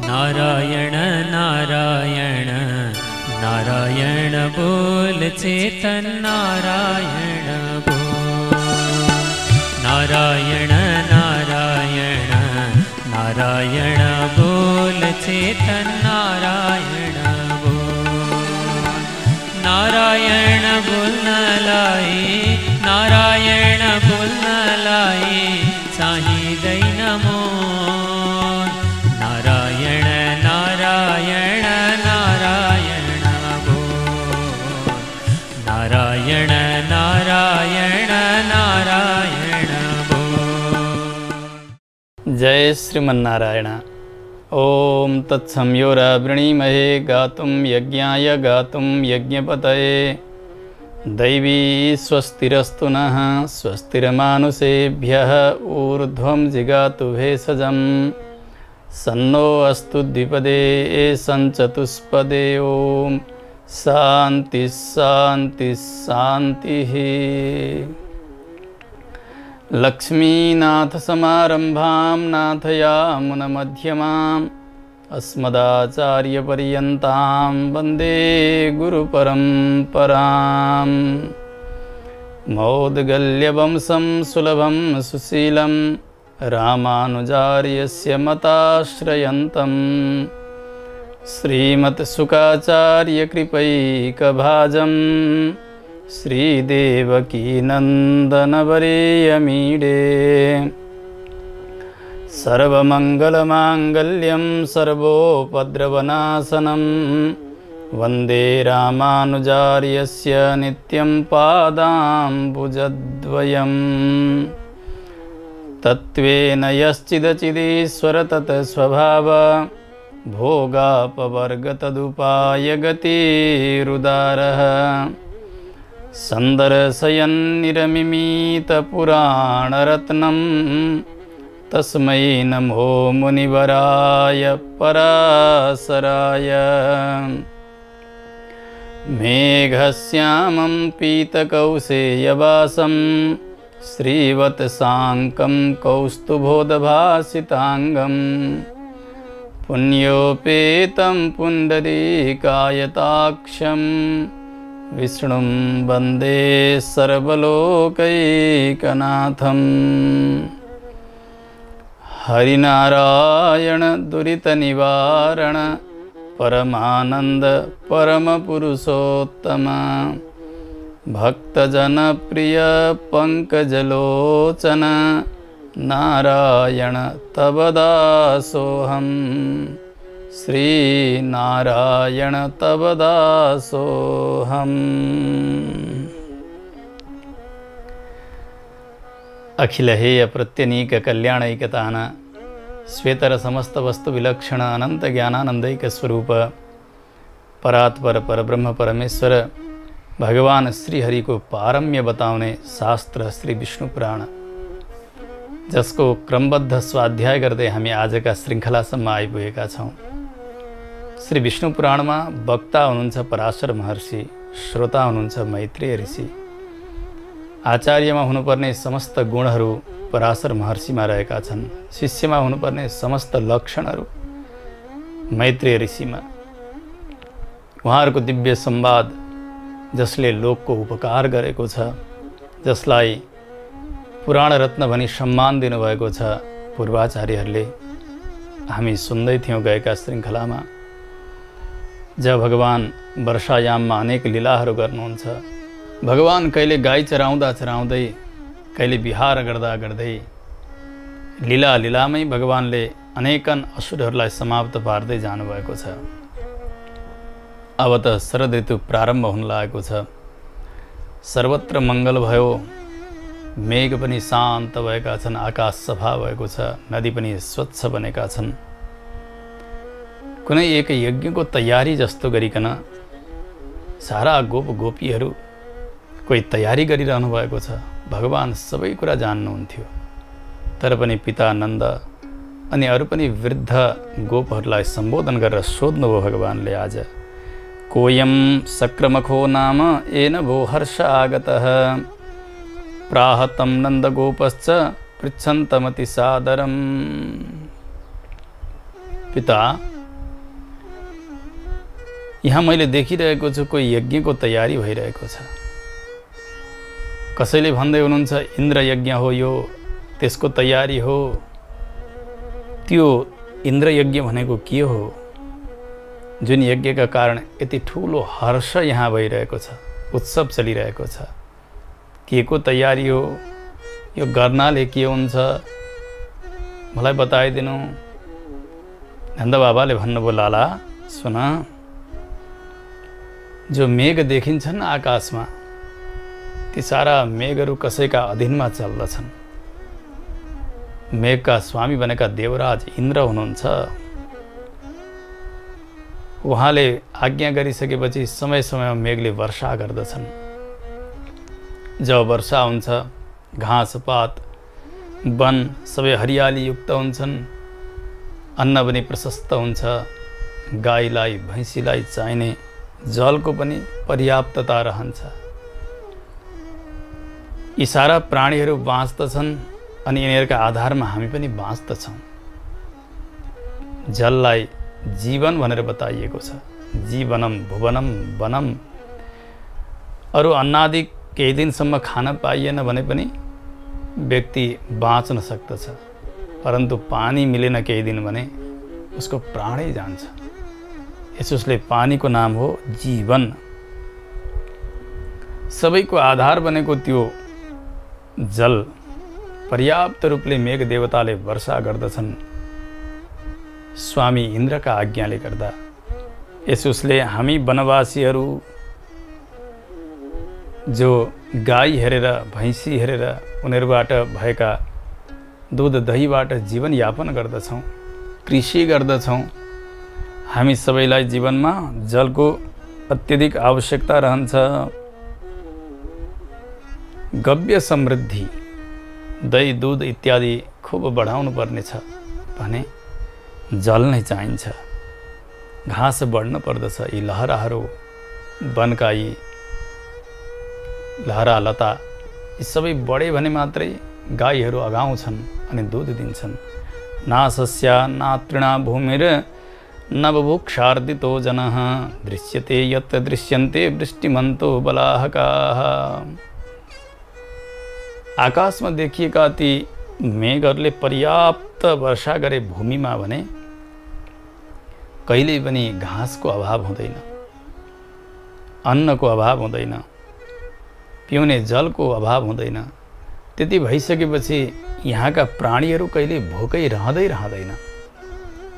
नारायण नारायण नारायण बोल चेतन नारायण बोल। नारायण नारायण नारायण बोल चेतन नारायण बोल। नारायण बोल न लाई नारायण बोल न लाई साही दई नमो। नारायण नारायण नारायण बोल। नारायण नारायण नारायण बोल। जय श्रीमन्नारायण। ओम तत्सं यो वृणीमहे गातुं यज्ञाय गातुं यज्ञपतये। दैवी स्वस्तिरस्तु नः स्वस्तिर्मानुषेभ्यः ऊर्ध्वं जिगातु भेषजम्। सन्नो अस्तु द्विपदे सञ्चतुष्पदे। ओम शांति शांति शांतिः। लक्ष्मीनाथ समारंभां नाथयामुनमध्यमाम् अस्मदाचार्यपर्यन्तां वन्दे गुरुपरम्पराम्। मौद्गल्यवंशं सुलभं सुशीलं रामानुजार्यस्य मताश्रयन्तं। श्रीमत्सुखाचार्यकृपैकभाजं श्रीदेवकीनन्दनवरेयमीडे। सर्वमङ्गलमाङ्गल्यं सर्वोपद्रवनाशनं वन्दे रामानुजार्यस्य नित्यं पादाम्बुजद्वयम्। तत्त्वेन यश्चिदचिदीश्वर तत्स्वभाव भोगापवर्गतदुपायगतिरुदारः। सन्दर्शयन्निरमिमीतपुराणरत्नं तस्मै नमो मुनिवराय पराशराय। मेघश्यामं पीतकौशेयवासं श्रीवत्साङ्कं कौस्तुभोदभासिताङ्गं। पुण्योपेतं पुण्डरीकायताक्षं विष्णुं वन्दे सर्वलोकैकनाथम्। हरिनारायण दुरितनिवारण परमानंद परमपुरुषोत्तम। भक्तजनप्रिय पंकजलोचन नारायण तव दासोऽहम्। श्री नारायण तव दासोऽहम्। अखिल हेय प्रत्यनीक कल्याणैकतान श्वेतर समस्त वस्तु विलक्षण अनंत ज्ञानानंदैक स्वरूप परात्पर परब्रह्म परमेश्वर भगवान श्री हरि को पारम्य बताउने शास्त्र श्री विष्णु पुराण, जसको क्रमबद्ध स्वाध्याय गर्दै हामी आजका श्रृङ्खलासम्म आइपुगेका छौँ। श्री विष्णु पुराणमा वक्ता हुनुहुन्छ पराशर महर्षि, श्रोता हुनुहुन्छ मैत्रेय ऋषि। आचार्यमा हुनुपर्ने समस्त गुणहरू पराशर महर्षिमा रहेका छन्। शिष्यमा हुनुपर्ने समस्त लक्षणहरू मैत्रेय ऋषिमा। उहाँहरूको दिव्य संवाद जसले लोकको उपकार गरेको छ, जसलाई पुराण रत्न भनी सम्मान दिनुभएको छ पूर्वाचार्यहरूले, हामी सुन्दै थियौँ गएका श्रृङ्खलामा। जब भगवान वर्षायाममा अनेक लीलाहरू गर्नुहुन्छ, भगवान कहिले गाई चराउँदा चराउँदै, कहिले विहार गर्दा गर्दै, लीला लीलामै भगवानले अनेकन असुरहरूलाई समाप्त पार्दै जानुभएको छ। अब त शरद ऋतु प्रारम्भ हुन लागेको छ। सर्वत्र मङ्गल भयो, मेघ पनि शान्त भएका छन्, आकाश सफा भएको छ, नदी पनि स्वच्छ बनेका छन्। कुनै एक यज्ञको तयारी जस्तो गरिकन सारा गोप गोपीहरू कोही तयारी गरिरहनु भएको छ। भगवान सबै कुरा जान्नुहुन्थ्यो, तर पनि पिता नन्द अनि अरू पनि वृद्ध गोपहरूलाई सम्बोधन गरेर सोध्नुभयो भगवानले, आज कोयम सक्रमखो नाम येन भो हर्ष आगतः। प्राहतं नन्दगोपश्च पृच्छन्तमति सादरम्। पिता, यहाँ मैले देखिरहेको छु कोही यज्ञको तयारी भइरहेको छ। कसैले भन्दै हुनुहुन्छ इन्द्र यज्ञ हो यो, त्यसको तयारी हो। त्यो इन्द्र यज्ञ भनेको के हो जुन यज्ञका कारण यति ठुलो हर्ष यहाँ भइरहेको छ, उत्सव चलिरहेको छ? के को तयारी हो? यो गर्नाले के हुन्छ मलाई बताइदिनु। नन्द बाबाले भन्नुभयो लाला सुन, जो मेघ देखिन्छन् आकाशमा ती सारा मेघहरू कसैका अधीनमा चल्दछन्। मेघका स्वामी बनेका देवराज इन्द्र हुनुहुन्छ। उहाँले आज्ञा गरिसकेपछि समय समयमा मेघले वर्षा गर्दछन्। जब वर्षा हुन्छ घाँसपात वन सबै हरियाली युक्त हुन्छन्, अन्न पनि प्रशस्त हुन्छ। गाईलाई भैँसीलाई चाहिने जलको पनि पर्याप्तता रहन्छ। यी सारा प्राणीहरू बाँच्दछन् अनि यिनीहरूका आधारमा हामी पनि बाँच्दछौँ। जललाई जीवन भनेर बताइएको छ। जीवनम भुवनम वनम। अरू अन्नादि केही दिनसम्म खान पाइएन भने पनि व्यक्ति बाँच्न सक्दछ, परन्तु पानी मिलेन केही दिन भने उसको प्राणै जान्छ। यसोस्ले पानीको नाम हो जीवन। सबैको आधार बनेको त्यो जल पर्याप्त रूपले मेघ देवताले वर्षा गर्दछन् स्वामी इन्द्रका आज्ञाले गर्दा। यसोस्ले हामी वनवासीहरू जो गाई हेरेर भैँसी हेरेर उनीहरूबाट भएका दुध दहीबाट जीवनयापन गर्दछौँ, कृषि गर्दछौँ। हामी सबैलाई जीवनमा जलको अत्यधिक आवश्यकता रहन्छ। गव्य समृद्धि दही दूध इत्यादि खूब बढाउनु पर्नेछ भने जल नै चाहिन्छ। घाँस बढ्न पर्दछ। यी लहराहरू वनका यी लहरा लता यी सबै बढे भने मात्रै गाईहरू अगाउँछन् अनि दूध दिन्छन्। ना सस्या ना तृणा भूमिर न बुभुक्षार्दितो जनः दृश्यते यत् दृश्यन्ते वृष्टिमन्तो बलाहकाः। आकाशमा देखिएका ती मेघहरूले पर्याप्त वर्षा गरे भूमिमा भने कहिल्यै पनि घाँसको अभाव हुँदैन, अन्नको अभाव हुँदैन, पिउने जलको अभाव हुँदैन। त्यति भइसकेपछि यहाँका प्राणीहरू कहिले भोकै रहँदैन।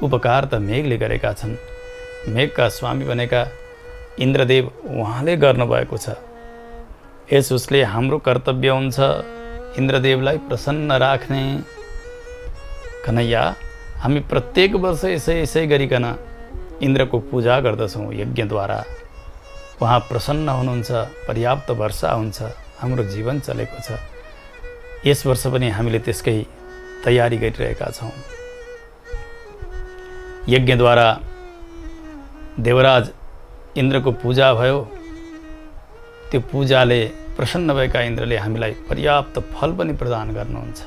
उपकार त मेघले गरेका छन्। मेघका स्वामी बनेका इन्द्रदेव उहाँले गर्नुभएको छ। यस उसले हाम्रो कर्तव्य हुन्छ इन्द्रदेवलाई प्रसन्न राख्ने। कन्हैया हामी प्रत्येक वर्ष यसै गरिकन इन्द्रको पूजा गर्दछौँ यज्ञद्वारा। उहाँ प्रसन्न हुनुहुन्छ, पर्याप्त वर्षा हुन्छ, हाम्रो जीवन चलेको छ। यस वर्ष पनि हामीले त्यसकै तयारी गरिरहेका छौँ। यज्ञद्वारा देवराज इन्द्रको पूजा भयो। त्यो पूजाले प्रसन्न भएका इन्द्रले हामीलाई पर्याप्त फल पनि प्रदान गर्नुहुन्छ।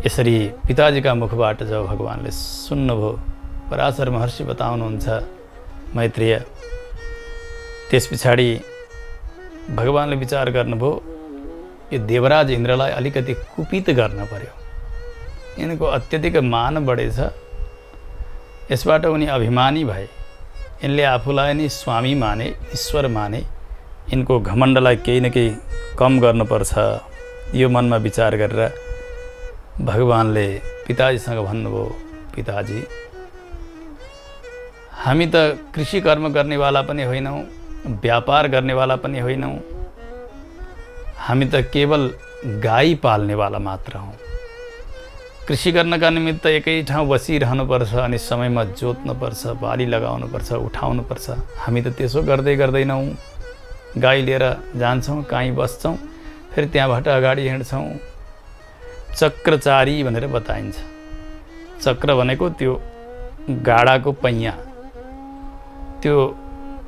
यसरी पिताजीका मुखबाट जब भगवानले सुन्नुभयो, पराशर महर्षि बताउनुहुन्छ मैत्रेय, त्यस पछाडि भगवानले विचार गर्नुभयो यो देवराज इन्द्रलाई अलिकति कुपित गर्न पर्यो। यिनको अत्यधिक मान बढेछ। यसबाट उनी अभिमानी भए। यिनले आफूलाई नै स्वामी माने, ईश्वर माने। यिनको घमण्डलाई केही न केही कम गर्नुपर्छ। यो मनमा विचार गरेर भगवानले पिताजीसँग भन्नुभयो, पिताजी हामी त कृषि कर्म गर्नेवाला पनि होइनौँ, व्यापार गर्नेवाला पनि होइनौँ। हामी त केवल गाई पाल्नेवाला मात्र हौँ। कृषि गर्नका निमित्त एकै ठाउँ बसिरहनुपर्छ अनि समयमा जोत्नुपर्छ, बाली लगाउनुपर्छ, उठाउनुपर्छ। हामी त त्यसो गर्दैनौँ। गाई लिएर जान्छौँ, काहीँ बस्छौँ, फेरि त्यहाँबाट अगाडि हिँड्छौँ। चक्रचारी भनेर बताइन्छ। चक्र भनेको त्यो गाडाको पैया। त्यो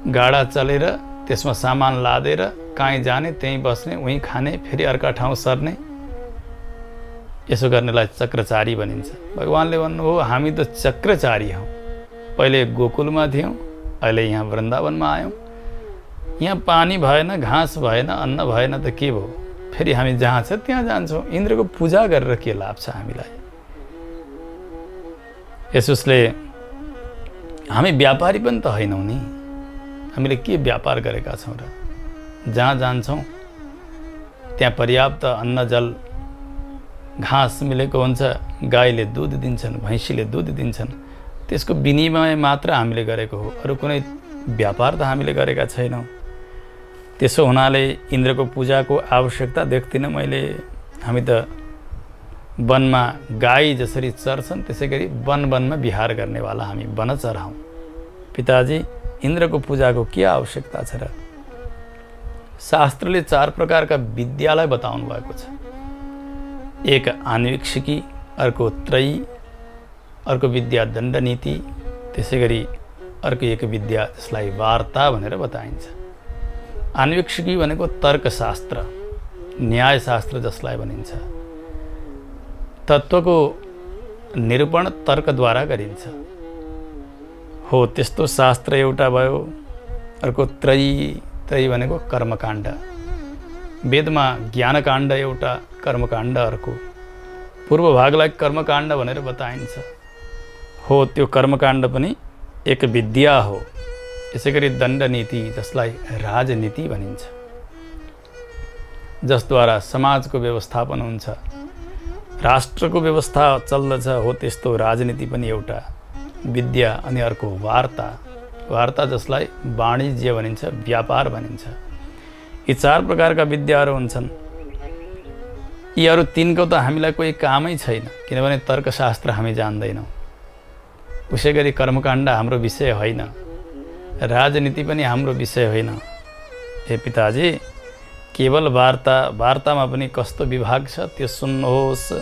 गाडा चलेर त्यसमा सामान लादेर कहीँ जाने, त्यहीँ बस्ने, उहीँ खाने, फेरि अर्का ठाउँ सर्ने, यसो गर्नेलाई चक्रचारी भनिन्छ। भगवानले भन्नुभयो हामी त चक्रचारी हौँ। पहिले गोकुलमा थियौँ, अहिले यहाँ वृन्दावनमा आयौँ, यहाँ पानी भएन, घाँस भएन, अन्न भएन त के भयो? फेरि हामी जहाँ छ त्यहाँ जान्छौँ। इन्द्रको पूजा गरेर के लाभ छ हामीलाई? यसोस्ले हामी व्यापारी पनि त होइनौँ नि। हामीले के व्यापार गरेका छौँ र? जहाँ जान्छौँ त्यहाँ पर्याप्त अन्न, जल, घाँस मिलेको हुन्छ। गाईले दुध दिन्छन्, भैँसीले दुध दिन्छन्, त्यसको विनिमय मात्र हामीले गरेको हो, अरू कुनै व्यापार त हामीले गरेका छैनौँ। त्यसो हुनाले इन्द्रको पूजाको आवश्यकता देख्दिनँ मैले। हामी त वनमा गाई जसरी चर्छन् त्यसै गरी वनमा विहार गर्नेवाला हामी वनचरा हौँ। पिताजी, इन्द्रको पूजाको के आवश्यकता छ र? शास्त्रले 4 प्रकारका विद्यालाई बताउनु भएको छ। एक आन्वीक्षिकी, अर्को त्रयी, अर्को विद्या दण्डनीति, त्यसै गरी अर्को एक विद्या जसलाई वार्ता भनेर बताइन्छ। आन्वीक्षिकी भनेको तर्कशास्त्र, न्यायशास्त्र जसलाई भनिन्छ। तत्त्वको निरूपण तर्कद्वारा गरिन्छ। हो त्यस्तो शास्त्र एउटा भयो। अर्को त्रयी भनेको कर्मकाण्ड। वेदमा ज्ञानकाण्ड एउटा, कर्मकाण्ड अर्को। पूर्व भागलाई कर्मकाण्ड भनेर बताइन्छ। हो त्यो कर्मकाण्ड पनि एक विद्या हो। यसै गरी दण्डनीति जसलाई राजनीति भनिन्छ, जसद्वारा समाजको व्यवस्थापन हुन्छ, राष्ट्रको व्यवस्था चल्दछ। हो त्यस्तो राजनीति पनि एउटा विद्या। अनि अर्को वार्ता जसलाई वाणिज्य भनिन्छ, व्यापार भनिन्छ। यी 4 प्रकारका विद्याहरू हुन्छन्। यी अरू 3को त हामीलाई कोही कामै छैन, किनभने तर्कशास्त्र हामी जान्दैनौँ। उसै गरी कर्मकाण्ड हाम्रो विषय होइन, राजनीति पनि हाम्रो विषय होइन। हे पिताजी, केवल वार्तामा पनि कस्तो विभाग छ त्यो सुन्नुहोस्।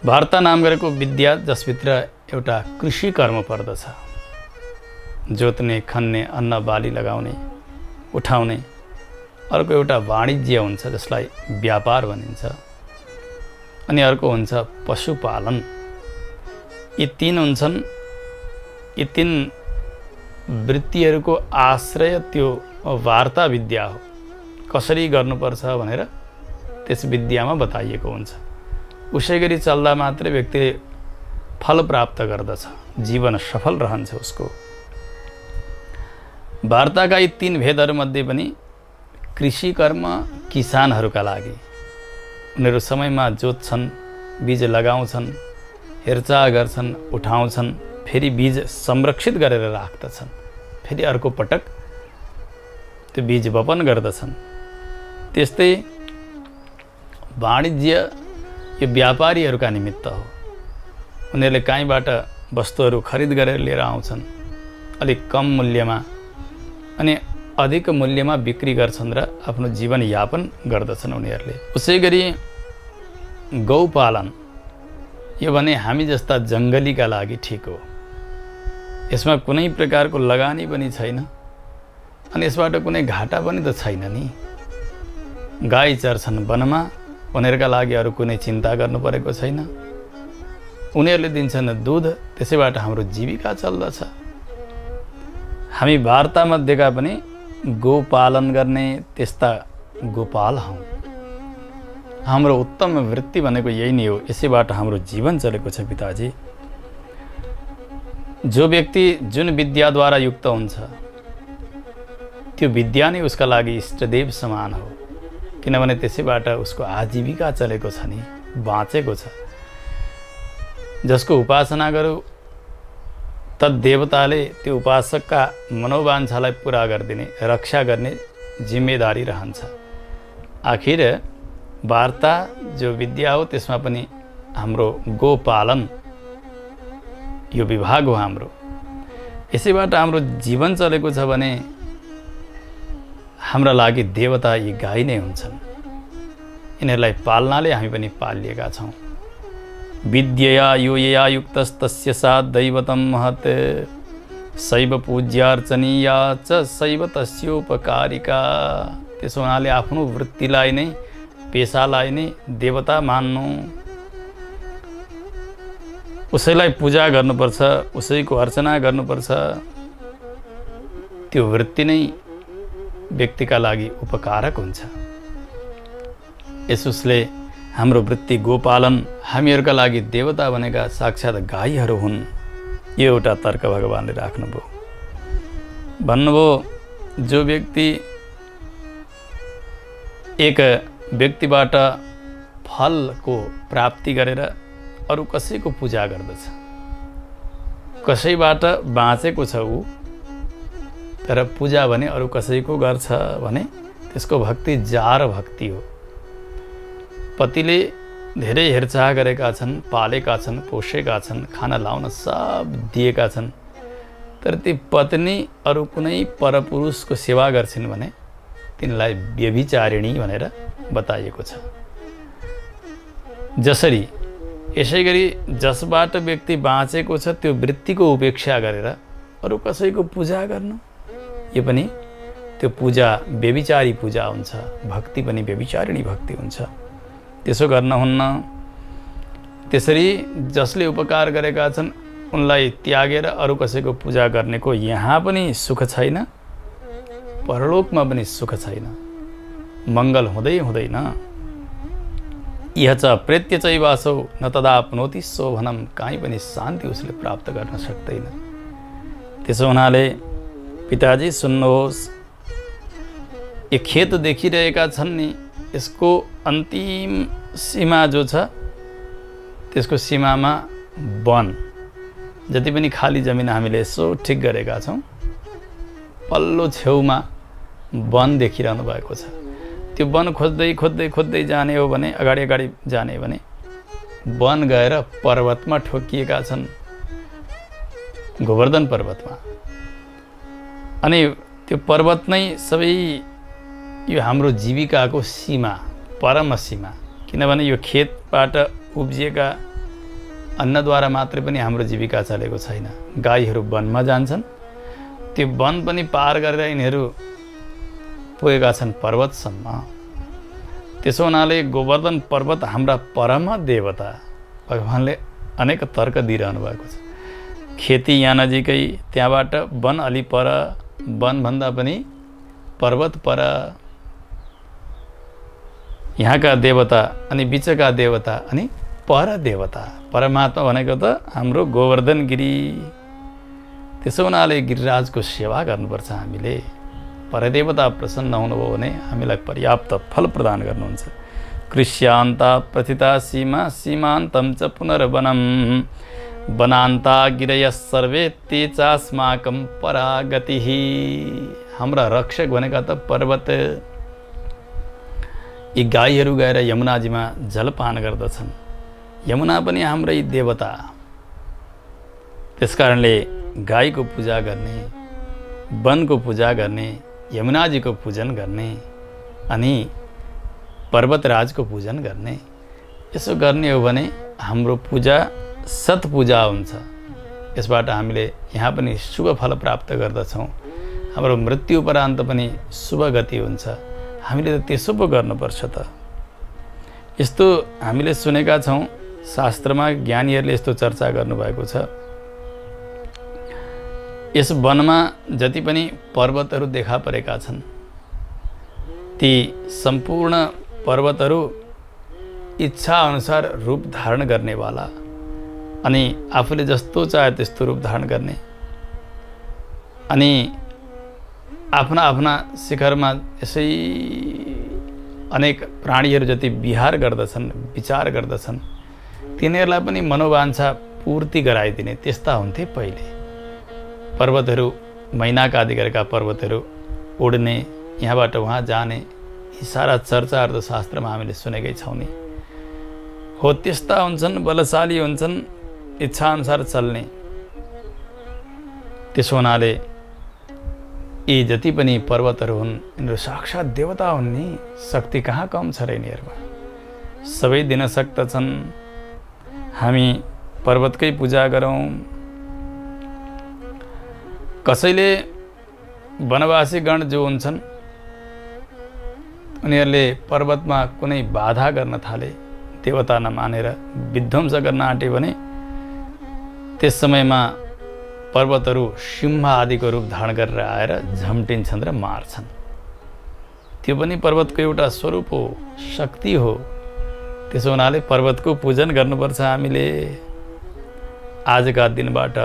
वार्ता नाम गरेको विद्या जसभित्र एउटा कृषि कर्म पर्दछ। जोत्ने, खन्ने, अन्न बाली लगाउने, उठाउने। अर्को एउटा वाणिज्य हुन्छ जसलाई व्यापार भनिन्छ। अनि अर्को हुन्छ पशुपालन। यी 3 हुन्छन्। यी 3 वृत्तिहरूको आश्रय त्यो वार्ता विद्या हो। कसरी गर्नुपर्छ भनेर त्यस विद्यामा बताइएको हुन्छ। उसै गरी चल्दा मात्रै व्यक्तिले फल प्राप्त गर्दछ, जीवन सफल रहन्छ उसको। वार्ताका यी 3 भेदहरूमध्ये पनि कृषि कर्म किसानहरूका लागि, उनीहरू समयमा जोत्छन्, बीज लगाउँछन्, हेरचाह गर्छन्, उठाउँछन्, फेरि बीज संरक्षित गरेर राख्दछन्, फेरि अर्को पटक त्यो बीज वपन गर्दछन्। त्यस्तै वाणिज्य यो व्यापारीहरूका निमित्त हो। उनीहरूले कहीँबाट वस्तुहरू खरिद गरेर लिएर आउँछन्, अलिक कम मूल्यमा, अनि अधिक मूल्यमा बिक्री गर्छन् र आफ्नो जीवनयापन गर्दछन् उनीहरूले। उसै गरी गौपालन, यो भने हामी जस्ता जङ्गलीका लागि ठिक हो। यसमा कुनै प्रकारको लगानी पनि छैन, अनि यसबाट कुनै घाटा पनि त छैन नि। गाई चर्छन् वनमा, उनीहरूका लागि अरू कुनै चिन्ता गर्नु परेको छैन। उनीहरूले दिन्छन् दुध, त्यसैबाट हाम्रो जीविका चल्दछ। हामी वार्तामध्येका पनि गोपालन गर्ने त्यस्ता गोपाल हौँ। हाम्रो उत्तम वृत्ति भनेको यही नै हो। यसैबाट हाम्रो जीवन चलेको छ पिताजी। जो व्यक्ति जुन विद्याद्वारा युक्त हुन्छ त्यो विद्या नै उसका लागि इष्टदेव समान हो, किनभने त्यसैबाट उसको आजीविका चलेको छ नि, बाँचेको छ। जसको उपासना गरौँ तद्देवताले त्यो उपासकका मनोवाञ्छालाई पुरा गरिदिने, रक्षा गर्ने जिम्मेदारी रहन्छ। आखिर वार्ता जो विद्या हो त्यसमा पनि हाम्रो गोपालन यो विभाग हो हाम्रो। यसैबाट हाम्रो जीवन चलेको छ भने हाम्रा लागि देवता यी गाई नै हुन्छन्। यिनीहरूलाई पाल्नाले हामी पनि पालिएका छौँ। विद्यया योयया युक्तस्तस्य सा दैवतं महत् शैव पूज्यार्चनीया च शैव तस्योपकारिका। त्यसो हुनाले आफ्नो वृत्तिलाई नै, पेसालाई नै देवता मान्नु। उसैलाई पूजा गर्नुपर्छ, उसैको अर्चना गर्नुपर्छ, त्यो वृत्ति नै व्यक्तिका लागि उपकारक हुन्छ। यसोस्ले हाम्रो वृत्ति गोपालन, हामीहरूका लागि देवता भनेका साक्षात् गाईहरू हुन्। यो एउटा तर्क भगवानले राख्नुभयो। भन्नुभयो जो व्यक्ति एक व्यक्तिबाट फलको प्राप्ति गरेर अरू कसैको पूजा गर्दछ, कसैबाट बाँचेको छ ऊ, तर पूजा भने अरू कसैको गर्छ भने त्यसको भक्ति जार भक्ति हो। पतिले धेरै हेरचाह गरेका छन्, पालेका छन्, पोषेका छन्, खाना लाउन सब दिएका छन्, तर ती पत्नी अरू कुनै परपुरुषको सेवा गर्छिन् भने तिनलाई व्यभिचारिणी भनेर बताइएको छ। जसरी यसै गरी जसबाट व्यक्ति बाँचेको छ त्यो वृत्तिको उपेक्षा गरेर अरू कसैको पूजा गर्नु, यो पनि त्यो पूजा व्यभिचारी पूजा हुन्छ, भक्ति पनि व्यभिचारिणी भक्ति हुन्छ। त्यसो गर्न हुन्न। त्यसरी जसले उपकार गरेका छन् उनलाई त्यागेर अरू कसैको पूजा गर्नेको यहाँ पनि सुख छैन, परलोकमा पनि सुख छैन, मङ्गल हुँदै हुँदैन। यह च प्रेत्य चैवासो न तदाप्नोति शोभनम, कहीँ पनि शान्ति उसले प्राप्त गर्न सक्दैन। त्यसो हुनाले पिताजी सुन्नुहोस्, यो खेत देखिरहेका छन् नि, यसको अन्तिम सीमा जो छ त्यसको सीमामा वन, जति पनि खाली जमिन हामीले यसो ठिक गरेका छौँ, पल्लो छेउमा वन देखिरहनु भएको छ। त्यो वन खोज्दै खोज्दै खोज्दै जाने हो भने, अगाडि अगाडि जाने भने वन गएर पर्वतमा ठोकिएका छन्, गोवर्धन पर्वतमा। अनि त्यो पर्वत नै सबै यो हाम्रो जीविकाको सीमा, परम सीमा। किनभने यो खेतबाट उब्जिएका अन्नद्वारा मात्रै पनि हाम्रो जीविका चलेको छैन। गाईहरू वनमा जान्छन्, त्यो वन पनि पार गरेर यिनीहरू पुगेका छन् पर्वतसम्म। त्यसो हुनाले गोवर्धन पर्वत हाम्रा परम देवता। भगवानले अनेक तर्क दिइरहनु भएको छ। खेती यहाँ नजिकै, त्यहाँबाट वन अलि पर, वनभन्दा पनि पर्वत पर, यहाँका देवता अनि बिचका देवता अनि पर देवता। परमात्मा भनेको त हाम्रो गोवर्धन गिरी। त्यसो हुनाले गिरिराजको सेवा गर्नुपर्छ हामीले। परदेवता प्रसन्न हुनुभयो भने हामीलाई पर्याप्त फल प्रदान गर्नुहुन्छ। कृष्यान्ता प्रथिता सीमा सीमान्तम च पुनर्वनम, वनान्ता गिरय सर्वे ते चास्माकं परागतिः। हाम्रा रक्षक भनेका त पर्वत। यी गाईहरू गएर यमुनाजीमा जलपान गर्दछन्। यमुना पनि हाम्रै देवता। त्यसकारणले गाईको पूजा गर्ने, वनको पूजा गर्ने, यमुनाजीको पूजन गर्ने अनि पर्वतराजको पूजन गर्ने, यसो गर्ने हो भने हाम्रो पूजा सत्पूजा हुन्छ। यसबाट हामीले यहाँ पनि शुभ फल प्राप्त गर्दछौँ। हाम्रो मृत्यु उपरान्त पनि शुभ गति हुन्छ। हामीले त त्यसो पो गर्नुपर्छ त। यस्तो हामीले सुनेका छौँ, शास्त्रमा ज्ञानीहरूले यस्तो चर्चा गर्नुभएको छ। यस वनमा जति पनि पर्वतहरू देखा परेका छन्, ती सम्पूर्ण पर्वतहरू इच्छा अनुसार रूप धारण गर्नेवाला अनि आफूले जस्तो चाहे त्यस्तो रूप धारण गर्ने अनि आफ्ना आफ्ना शिखरमा यसै अनेक प्राणीहरू जति विहार गर्दछन्, विचार गर्दछन्, तिनीहरूलाई पनि मनोवाञ्छा पूर्ति गराइदिने त्यस्ता हुन्थे पहिले। पर्वतहरू, मैनाका आदि गरेका पर्वतहरू उड्ने, यहाँबाट वहाँ जाने, यी सारा चर्चाहरू त शास्त्रमा हामीले सुनेकै छौँ नि। हो त्यस्ता हुन्छन्, बलशाली हुन्छन्, इच्छाअनुसार चल्ने। त्यसो हुनाले यी जति पनि पर्वतहरू हुन् यिनीहरू साक्षात् देवता हुन् नि। शक्ति कहाँ कम छ र यिनीहरूमा, सबै दिन सक्दछन्। हामी पर्वतकै पूजा गरौँ। कसैले वनवासीगण जो हुन्छन् उनीहरूले पर्वतमा कुनै बाधा गर्न थाले, देवता नमानेर विध्वंस गर्न आँटे भने त्यस समयमा पर्वतहरू सिंह आदिको रूप धारण गरेर आएर झम्टिन्छन् र मार्छन्। त्यो पनि पर्वतको एउटा स्वरूप हो, शक्ति हो। त्यसो हुनाले पर्वतको पूजन गर्नुपर्छ हामीले। आजका दिनबाट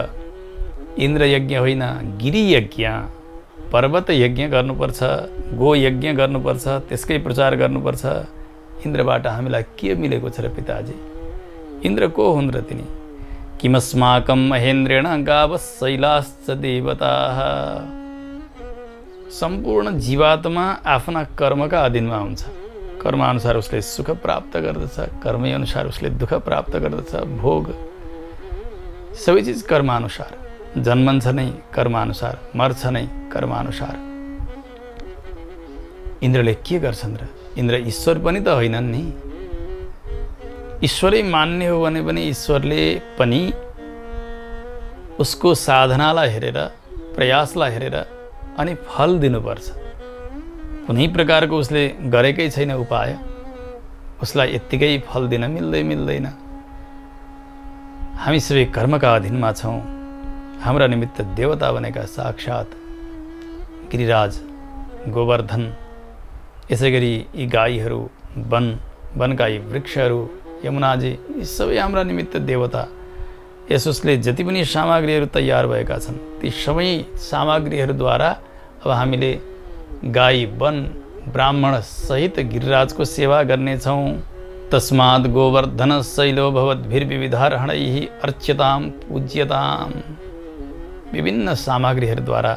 इन्द्र यज्ञ होइन, गिरी यज्ञ, पर्वत यज्ञ गर्नुपर्छ, गो यज्ञ गर्नुपर्छ, त्यसकै प्रचार गर्नुपर्छ। इन्द्रबाट हामीलाई के मिलेको छ र पिताजी? इन्द्र को हुन् र तिनी? किमस्माकं महेन्द्रेण गावः शैलाश्च देवताः। सम्पूर्ण जीवात्मा आफ्ना कर्मका अधीनमा हुन्छ। कर्मअनुसार उसले सुख प्राप्त गर्दछ, कर्मै अनुसार उसले दुःख प्राप्त गर्दछ। भोग सबै चिज कर्मअनुसार, जन्मन्छ नै कर्मअनुसार, मर्छ नै कर्मअनुसार। इन्द्रले के गर्छन् र? इन्द्र ईश्वर पनि त होइनन् नि। ईश्वरै मान्ने हो भने पनि ईश्वरले पनि उसको साधनालाई हेरेर, प्रयासलाई हेरेर अनि फल दिनुपर्छ। कुनै प्रकारको उसले गरेकै छैन उपाय, उसलाई यत्तिकै फल दिन मिल्दैन। हामी सबै कर्मका अधीनमा छौँ। हाम्रा निमित्त देवता बनेका साक्षात गिरिराज, गोवर्धन, यसै गरी यी गाईहरू, वनका यी वृक्षहरू, यमुनाजी, यी सबै हाम्रा निमित्त देवता। यस उसले जति पनि सामग्रीहरू तयार भएका छन्, ती सबै सामग्रीहरूद्वारा अब हामीले गाई, वन, ब्राह्मण सहित गिरिराजको सेवा गर्नेछौँ। तस्मात् गोवर्धन शैलो भवद्भिर्विविधार्हणैः अर्च्यतां पूज्यताम्। विभिन्न सामग्रीहरूद्वारा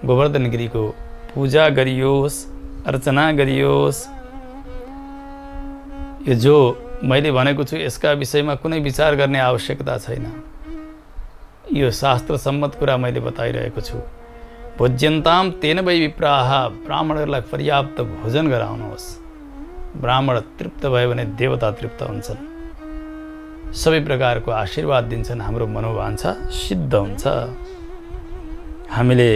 गोवर्धन गिरीको पूजा गरियोस्, अर्चना गरियोस्। यो जो मैले भनेको छु यसका विषयमा कुनै विचार गर्ने आवश्यकता छैन। यो शास्त्र सम्मत कुरा मैले बताइरहेको छु। भोज्यन्ताम तेन वै विप्राः। ब्राह्मणहरूलाई पर्याप्त भोजन गराउनुहोस्। ब्राह्मण तृप्त भयो भने देवता तृप्त हुन्छन्, सबै प्रकारको आशीर्वाद दिन्छन्, हाम्रो मनोवाञ्छा सिद्ध हुन्छ। हामीले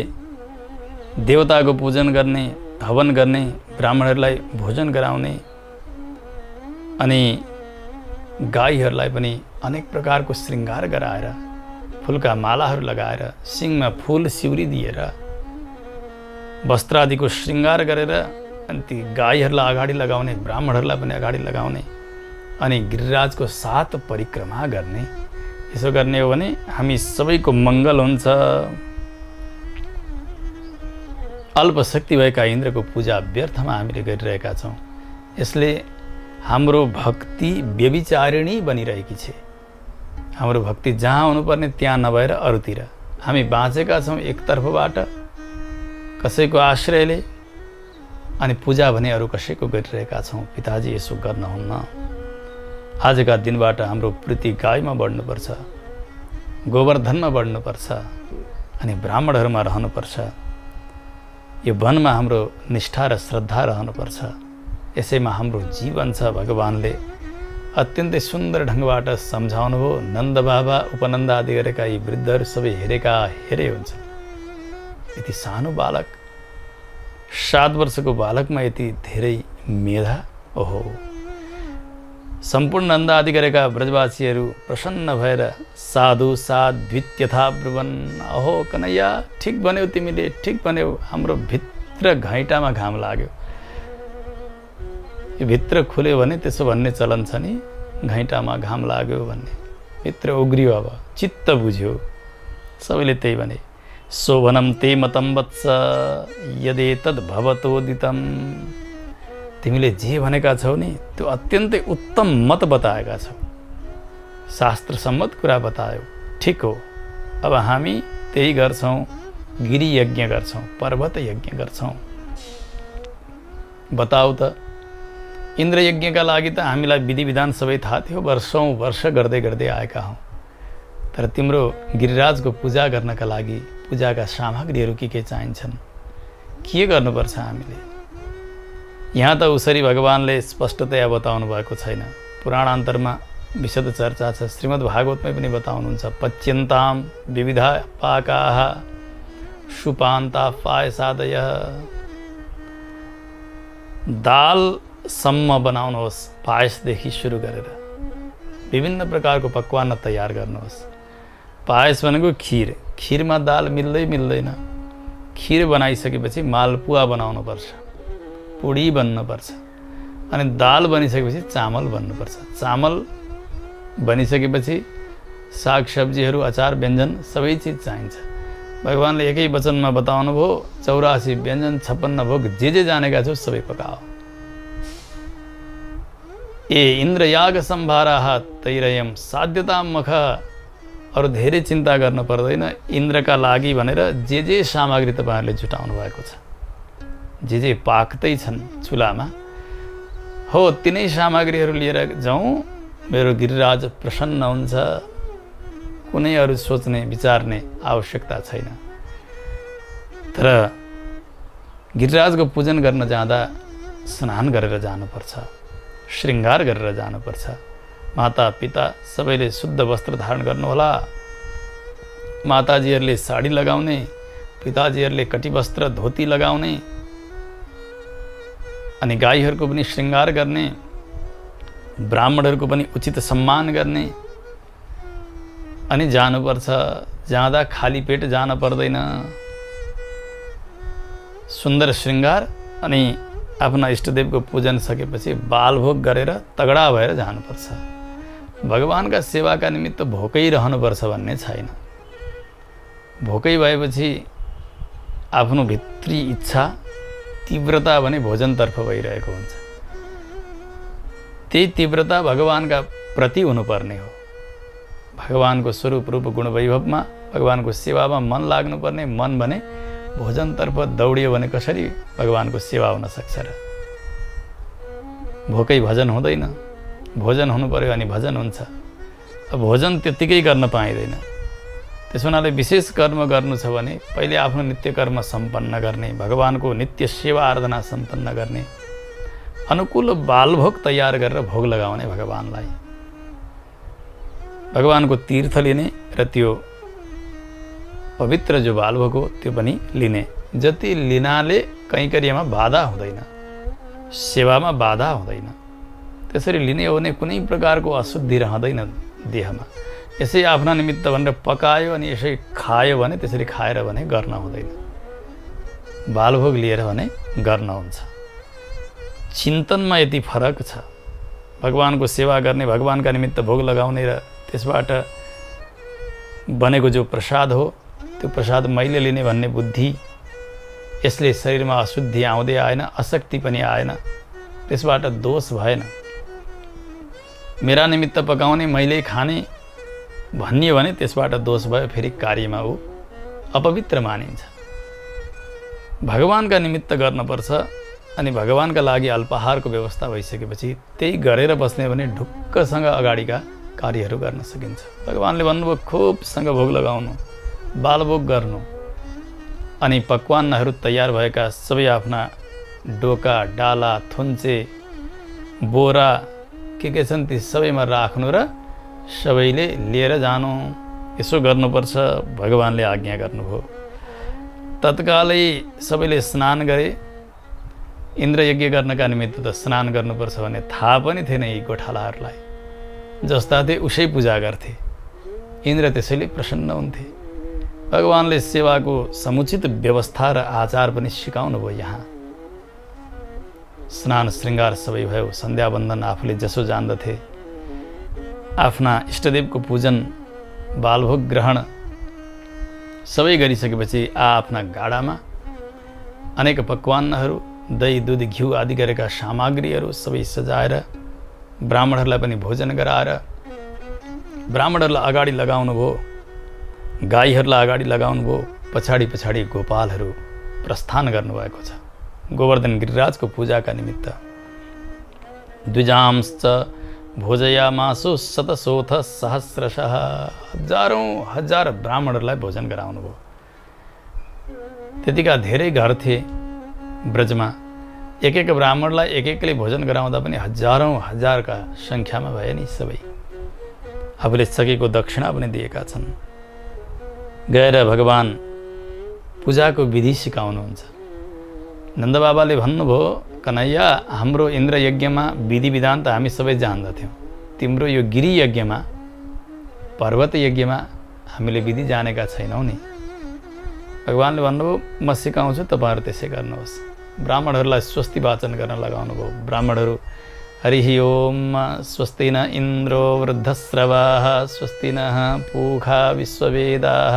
देवताको पूजन गर्ने, हवन गर्ने, ब्राह्मणहरूलाई भोजन गराउने अनि गाईहरूलाई पनि अनेक प्रकारको श्रृङ्गार गराएर, फुलका मालाहरू लगाएर, सिङमा फुल सिउरी दिएर, वस्त्र आदिको श्रृङ्गार गरेर अनि ती गाईहरूलाई अगाडि लगाउने, ब्राह्मणहरूलाई पनि अगाडि लगाउने अनि गिरिराजको 7 परिक्रमा गर्ने। यसो गर्ने हो भने हामी सबैको मङ्गल हुन्छ। अल्पशक्ति भएका इन्द्रको पूजा व्यर्थमा हामीले गरिरहेका छौँ। यसले हाम्रो भक्ति व्यभिचारिणी बनिरहेकी छ। हाम्रो भक्ति जहाँ हुनुपर्ने त्यहाँ नभएर अरूतिर। हामी बाँचेका छौँ एकतर्फबाट कसैको आश्रयले, अनि पूजा भने अरू कसैको गरिरहेका छौँ। पिताजी यसो गर्नुहुन्न। आजका दिनबाट हाम्रो प्रीति गाईमा बढ्नुपर्छ, गोवर्धनमा बढ्नुपर्छ अनि ब्राह्मणहरूमा रहनुपर्छ। यो वनमा हाम्रो निष्ठा र श्रद्धा रहनुपर्छ। यसैमा हाम्रो जीवन छ। भगवानले अत्यन्तै सुन्दर ढङ्गबाट सम्झाउनुभयो। नन्द बाबा, उपनन्द आदि गरेका यी वृद्धहरू सबै हेरे हुन्छ। यति सानो बालक, 7 वर्षको बालकमा यति धेरै मेधा! ओहो! सम्पूर्ण नन्द आदि गरेका ब्रजवासीहरू प्रसन्न भएर साधु साध्वित्यथा ब्रुवन्। अहो कन्हैया, ठिक भन्यौ तिमीले, ठिक भन्यौ। हाम्रो भित्र घैँटामा घाम लाग्यो। यो भित्र खुल्यो भने त्यसो भन्ने चलन छ नि, घैँटामा घाम लाग्यो भन्ने। भित्र उग्रियो, अब चित्त बुझ्यो। सबैले त्यही भने। शोभनम ते मतम वत्स यदे तद् भवतोदितम। तिमीले जे भनेका छौ नि त्यो अत्यन्तै उत्तम मत बताएका छौ, शास्त्र सम्मत कुरा बतायो। ठिक हो। अब हामी त्यही गर्छौँ। गिरी यज्ञ गर्छौँ, पर्वत यज्ञ गर्छौँ। बताऊ त, इन्द्र यज्ञका लागि त हामीलाई विधि विधान सबै थाहा थियो। वर्षौँ वर्ष गर्दै गर्दै आएका हौँ। तर तिम्रो गिरिराजको पूजा गर्नका लागि पूजाका सामग्रीहरू के चाहिन्छन्, के गर्नुपर्छ हामीले? यहाँ त उसरी भगवानले स्पष्टतया बताउनु भएको छैन। पुराणान्तरमा विशद चर्चा छ। श्रीमद् भागवतमै पनि बताउनुहुन्छ। पच्यन्ताम विविधा पाकाः सुपान्ता पायसादयः। दालसम्म बनाउनुहोस्, पायसदेखि सुरु गरेर विभिन्न प्रकारको पकवान तयार गर्नुहोस्। पायस भनेको खिर, खिरमा दाल मिल्दै मिल्दैन। खिर बनाइसकेपछि मालपुवा बनाउनुपर्छ, पुडी बन्नुपर्छ, अनि दाल बनिसकेपछि चामल बन्नुपर्छ। चामल बनिसकेपछि साग सब्जीहरू, अचार, व्यञ्जन सबै चिज चाहिन्छ। भगवानले एकै वचनमा बताउनु भयो, 84 व्यञ्जन 56 भोग जे जानेका छौ सबै पकाओ। ए इन्द्रयाग सम्भाराः तैरयम साध्यताम मख। अरू धेरै चिन्ता गर्न पर्दैन। इन्द्रका लागि भनेर जे सामग्री तपाईँहरूले जुटाउनु भएको छ, जे पाक्दै छन् चुलामा, हो तिनै सामग्रीहरू लिएर जाउँ। मेरो गिरिराज प्रसन्न हुन्छ, कुनै अरू सोच्ने विचार्ने आवश्यकता छैन। तर गिरिराजको पूजन गर्न जाँदा स्नान गरेर जानुपर्छ, श्रृङ्गार गरेर जानुपर्छ। माता पिता सबैले शुद्ध वस्त्र धारण गर्नुहोला। माताजीहरूले साडी लगाउने, पिताजीहरूले कटिवस्त्र धोती लगाउने, अनि गाईहरूको पनि श्रृङ्गार गर्ने, ब्राह्मणहरूको पनि उचित सम्मान गर्ने। अनि जानुपर्छ। जाँदा खाली पेट जान पर्दैन। सुन्दर श्रृङ्गार अनि आफ्ना इष्टदेवको पूजन सकेपछि बालभोग गरेर तगडा भएर जानुपर्छ। भगवानका सेवाका निमित्त भोकै रहनुपर्छ भन्ने छैन। भोकै भएपछि आफ्नो भित्री इच्छा, तीव्रता भने भोजनतर्फ भइरहेको हुन्छ। त्यही तीव्रता भगवानका प्रति हुनुपर्ने हो। भगवानको स्वरूप रूप गुण वैभवमा, भगवानको सेवामा मन लाग्नुपर्ने। मन भने भोजनतर्फ दौडियो भने कसरी भगवानको सेवा हुन सक्छ र? भोकै भजन हुँदैन। भोजन हुनु पर्यो अनि भजन हुन्छ। अब भोजन त्यत्तिकै गर्न पाइँदैन। त्यसो हुनाले विशेष कर्म गर्नु छ भने पहिले आफ्नो नित्य कर्म सम्पन्न गर्ने, भगवानको नित्य सेवा आराधना सम्पन्न गर्ने, अनुकूल बालभोग तयार गरेर भोग लगाउने भगवानलाई। भगवानको तीर्थ लिने र त्यो पवित्र जो बालभोग हो त्यो पनि लिने। जति लिनाले कैंकर्यमा बाधा हुँदैन, सेवामा बाधा हुँदैन। त्यसरी लिने हो भने कुनै प्रकारको अशुद्धि रहँदैन देहमा। यसै आफ्ना निमित्त भनेर पकायो अनि यसै खायो भने त्यसरी खाएर भने गर्न हुँदैन। बालभोग लिएर भने गर्न हुन्छ। चिन्तनमा यति फरक छ। भगवानको सेवा गर्ने, भगवानका निमित्त भोग लगाउने र त्यसबाट बनेको जो प्रसाद हो त्यो प्रसाद मैले लिने भन्ने बुद्धि, यसले शरीरमा अशुद्धि आउँदै आएन, अशक्ति पनि आएन, त्यसबाट दोष भएन। मेरा निमित्त पकाउने, मैले खाने भनियो भने त्यसबाट दोष भयो, फेरि कार्यमा ऊ अपवित्र मानिन्छ। भगवानका निमित्त गर्नुपर्छ। अनि भगवानका लागि अल्पाहारको व्यवस्था भइसकेपछि त्यही गरेर बस्ने भने ढुक्कसँग अगाडिका कार्यहरू गर्न सकिन्छ। भगवानले भन्नुभयो खोपसँग भोग लगाउनु, बालभोग गर्नु, अनि पकवानहरू तयार भएका सबै आफ्ना डोका, डाला, थुन्चे, बोरा के छन् ती सबैमा राख्नु र सबैले लिएर जानु। यसो गर्नुपर्छ। भगवानले आज्ञा गर्नुभयो। तत्कालै सबैले स्नान गरे। इन्द्र यज्ञ गर्नका निमित्त त स्नान गर्नुपर्छ भने थाहा पनि थिएन यी गोठालाहरूलाई। जस्ता थिए उसै पूजा गर्थे। इन्द्र त्यसैले प्रसन्न हुन्थे। भगवानले सेवाको समुचित व्यवस्था र आचार पनि सिकाउनु भयो। यहाँ स्नान श्रृङ्गार सबै भयो। सन्ध्यावन्दन आफूले जसो जान्दथे, आफ्ना इष्टदेवको पूजन, बालभोग ग्रहण सबै गरिसकेपछि आफ्ना गाडामा अनेक पकवानहरू, दही, दूध, घिउ आदि गरेका सामग्रीहरू सबै सजाएर ब्राह्मणहरूलाई पनि भोजन गराएर ब्राह्मणहरूलाई अगाडि लगाउनु भयो, गाईहरूलाई अगाडि लगाउनु भयो। पछाडि पछाडि गोपालहरू प्रस्थान गर्नुभएको छ गोवर्धन गिरिराजको पूजाका निमित्त। द्विजांश्च भोजयामासु शतशोथ सहस्रशः। हजारौँ हजार ब्राह्मणहरूलाई भोजन गराउनु भयो। त्यतिका धेरै घर थिए ब्रजमा। एक एक ब्राह्मणलाई एक एकले भोजन गराउँदा पनि हजारौँ हजारका सङ्ख्यामा भए नि सबै। आफूले सकेको दक्षिणा पनि दिएका छन्। गएर भगवान पूजाको विधि सिकाउनुहुन्छ। नन्दबाबाले भन्नुभयो, कन्हैया हाम्रो इन्द्र यज्ञमा विधि विधान त हामी सबै जान्दथ्यौँ, तिम्रो यो गिरी यज्ञमा, पर्वत यज्ञमा हामीले विधि जानेका छैनौँ नि। भगवानले भन्नुभयो म सिकाउँछु तपाईँहरू त्यसै गर्नुहोस्। ब्राह्मणहरूलाई स्वस्ति वाचन गर्न लगाउनु भयो। ब्राह्मणहरू हरि ओम स्वस्ति न इन्द्रो वृद्धश्रवाः स्वस्ति नः पूषा विश्ववेदाः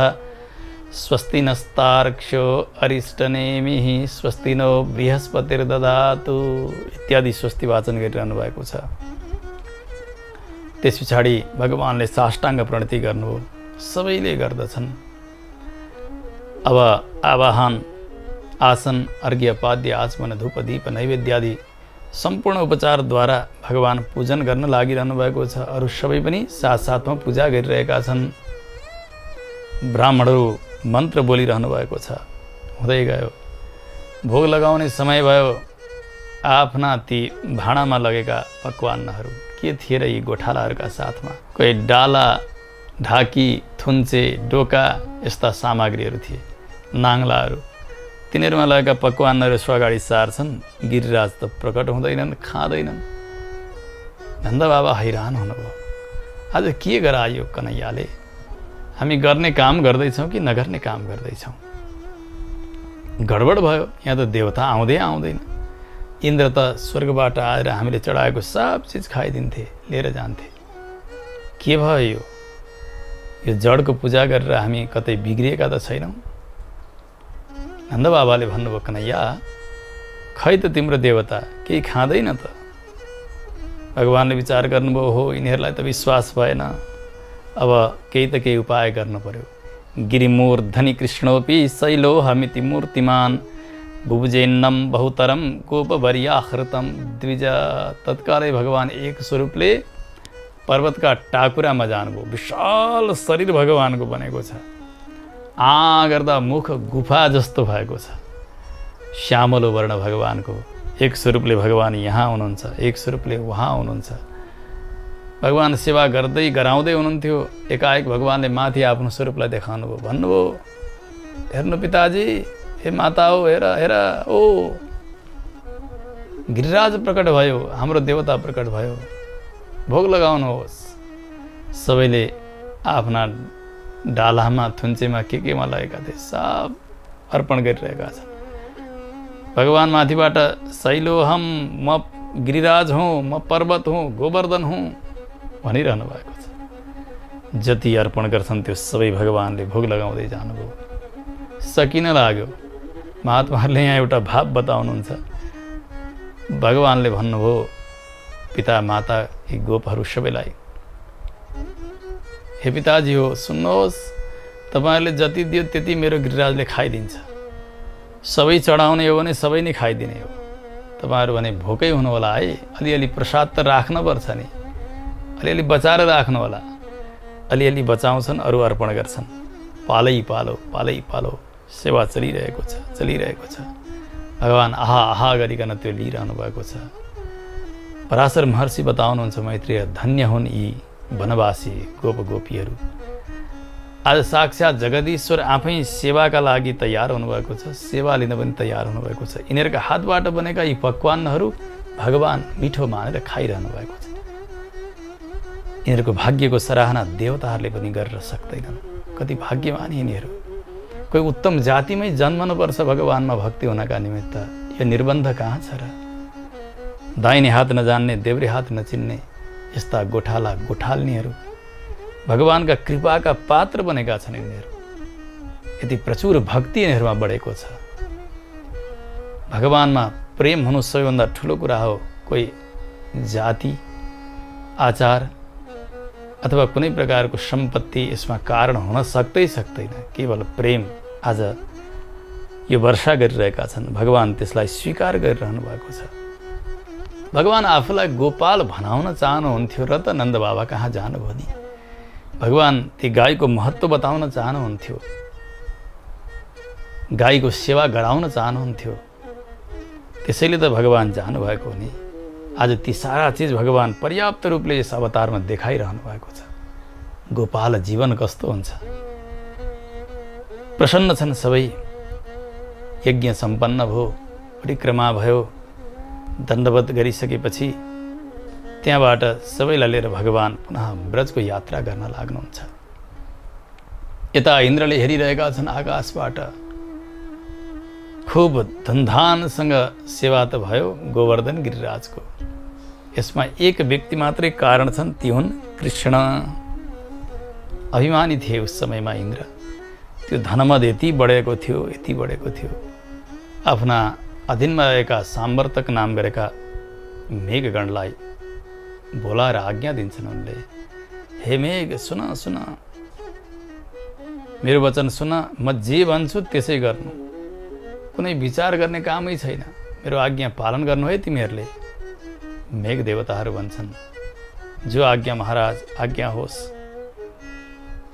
स्वस्ति नस्तार्क्ष्यो अरिष्टनेमिः स्वस्ति नो बृहस्पतिर्ददातु इत्यादि स्वस्ति वाचन गरिरहनु भएको छ। त्यस पछाडि भगवानले साष्टाङ्ग प्रणति गर्नुभयो। सबैले गर्दछन्। अब आवाहन आसन अर्घ्य पाद्य आचमन धूप दीप नैवेद्यादि सम्पूर्ण उपचारद्वारा भगवान पूजन गर्न लागिरहनु भएको छ। अरू सबै पनि साथसाथमा पूजा गरिरहेका छन्। ब्राह्मणहरू मन्त्र बोलिरहनु भएको छ। हुँदै गयो। भोग लगाउने समय भयो। आफ्ना ती भाँडामा लगेका पकवानहरू के थिए र यी गोठालाहरूका साथमा? कोही डाला, ढाकी, थुन्चे, डोका यस्ता सामग्रीहरू थिए। नाङ्लाहरू तिनीहरूमा लगेका पकवानहरू स्वागाडी सार्छन्। गिरिराज त प्रकट हुँदैनन्, खाँदैनन्। नन्द बाबा हैरान हुनुभयो। आज के गरायो कन्हैयाले? हामी गर्ने काम गर्दैछौँ कि नगर्ने काम गर्दैछौँ? गडबड भयो। यहाँ त देवता आउँदै आउँदैन। इन्द्र त स्वर्गबाट आएर हामीले चढाएको सब चिज खाइदिन्थे, लिएर जान्थे। के भयो यो जडको पूजा गरेर हामी कतै बिग्रिएका त छैनौँ? नन्द बाबाले भन्नुभयो कन्हैया खै त तिम्रो देवता केही खाँदैन त। भगवानले विचार गर्नुभयो हो यिनीहरूलाई त विश्वास भएन। अब केही त केही उपाय गर्नु पर्यो। गिरिमूर्धनि कृष्णोपि शैलोहमिति मूर्तिमान बुबुजेन्नम बहुतरम गोपवर्याहृतम द्विज। तत्कालै भगवान एक स्वरूपले पर्वतका टाकुरामा जानुभयो। विशाल शरीर भगवानको बनेको छ। गर्दा मुख गुफा जस्तो भएको छ। श्यामलो वर्ण भगवानको। एक स्वरूपले भगवान यहाँ हुनुहुन्छ, एक स्वरूपले वहाँ हुनुहुन्छ। भगवान सेवा गर्दै गराउँदै हुनुहुन्थ्यो। एकाएक भगवानले माथि आफ्नो स्वरूपलाई देखाउनु भयो। भन्नुभयो हेर्नु पिताजी, हे माता हो, हेर हेर ओ गिरिराज प्रकट भयो, हाम्रो देवता प्रकट भयो, भोग लगाउनुहोस्। सबैले आफ्ना डालामा थुन्चेमा केमा लगेका थिए सब अर्पण गरिरहेका छन्। भगवान माथिबाट शैलोहम म गिरिराज हुँ, म पर्वत हुँ, गोवर्धन हुँ भनिरहनु भएको छ। जति अर्पण गर्छन् त्यो सबै भगवानले भोग लगाउँदै जानुभयो। सकिन लाग्यो। महात्माहरूले यहाँ एउटा भाव बताउनुहुन्छ। भगवानले भन्नुभयो पिता माता यी गोपहरू सबैलाई, हे पिताजी हो सुन्नुहोस्, तपाईँहरूले जति दियो त्यति मेरो गिरिराजले खाइदिन्छ। सबै चढाउने हो भने सबै नै खाइदिने हो। तपाईँहरू भने भोकै हुनु होला है, अलिअलि प्रसाद त राख्नुपर्छ नि, अलिअलि बचाएर राख्नु होला। अलिअलि बचाउँछन्, अरू अर्पण गर्छन्। पालै पालो पालै पालो सेवा चलिरहेको छ, चलिरहेको छ। भगवान आहा आहा गरिकन त्यो लिइरहनु भएको छ। पराशर महर्षि बताउनुहुन्छ मैत्रेय, धन्य हुन् यी वनवासी गोप गोपीहरू। आज साक्षात् जगदीश्वर आफै सेवाका लागि तयार हुनुभएको छ, सेवा लिन पनि तयार हुनुभएको छ। यिनीहरूका हातबाट बनेका यी पकवानहरू भगवान मिठो मानेर खाइरहनु भएको छ। यिनीहरूको भाग्यको सराहना देवताहरूले पनि गरेर सक्दैनन्। कति भाग्यवान यिनीहरू। कोही उत्तम जातिमै जन्मनुपर्छ भगवानमा भक्ति हुनका निमित्त। यो निर्बन्ध कहाँ छ र? दाहिने हात नजान्ने, देब्रे हात नचिन्ने यस्ता गोठाला गोठाल्नीहरू भगवानका कृपाका पात्र बनेका छन्। यिनीहरू यति प्रचुर भक्ति यिनीहरूमा बढेको छ। भगवानमा प्रेम हुनु सबैभन्दा ठुलो कुरा हो। कोही जाति, आचार अथवा कुनै प्रकारको सम्पत्ति यसमा कारण हुन सक्दैन। केवल प्रेम। आज यो वर्षा गरिरहेका छन्। भगवान त्यसलाई स्वीकार गरिरहनु भएको छ। भगवान आफूलाई गोपाल भनाउन चाहनुहुन्थ्यो र त नन्द बाबा कहाँ जानुभयो नि। भगवान ती गाईको महत्त्व बताउन चाहनुहुन्थ्यो, गाईको सेवा गराउन चाहनुहुन्थ्यो। त्यसैले त भगवान जानुभएको हो नि। आज ती सारा चिज भगवान पर्याप्त रूपले यस अवतारमा देखाइरहनु भएको छ। गोपाल जीवन कस्तो हुन्छ। प्रसन्न छन् सबै। यज्ञ सम्पन्न भयो, परिक्रमा भयो। दण्डवत गरिसकेपछि त्यहाँबाट सबैलाई लिएर भगवान पुनः ब्रजको यात्रा गर्न लाग्नुहुन्छ। यता इन्द्रले हेरिरहेका छन् आकाशबाट। खूब धनधानसँग सेवा त भयो गोवर्धन गिरिराजको। यसमा एक व्यक्ति मात्रै कारण छन्, ती हुन् कृष्ण। अभिमानी थिए उस समयमा इन्द्र। त्यो धनमद यति बढेको थियो, यति बढेको थियो। आफ्ना अधीनमा रहेका साम्वर्तक नाम गरेका मेघगणलाई बोलाएर आज्ञा दिन्छन् उनले, हे मेघ सुन सुन, मेरो वचन सुन, म जे भन्छु त्यसै गर्नु, कुनै विचार गर्ने कामै छैन, मेरो आज्ञा पालन गर्नु है तिमीहरूले। मेघ देवताहरू भन्छन्, जो आज्ञा महाराज, आज्ञा होस्।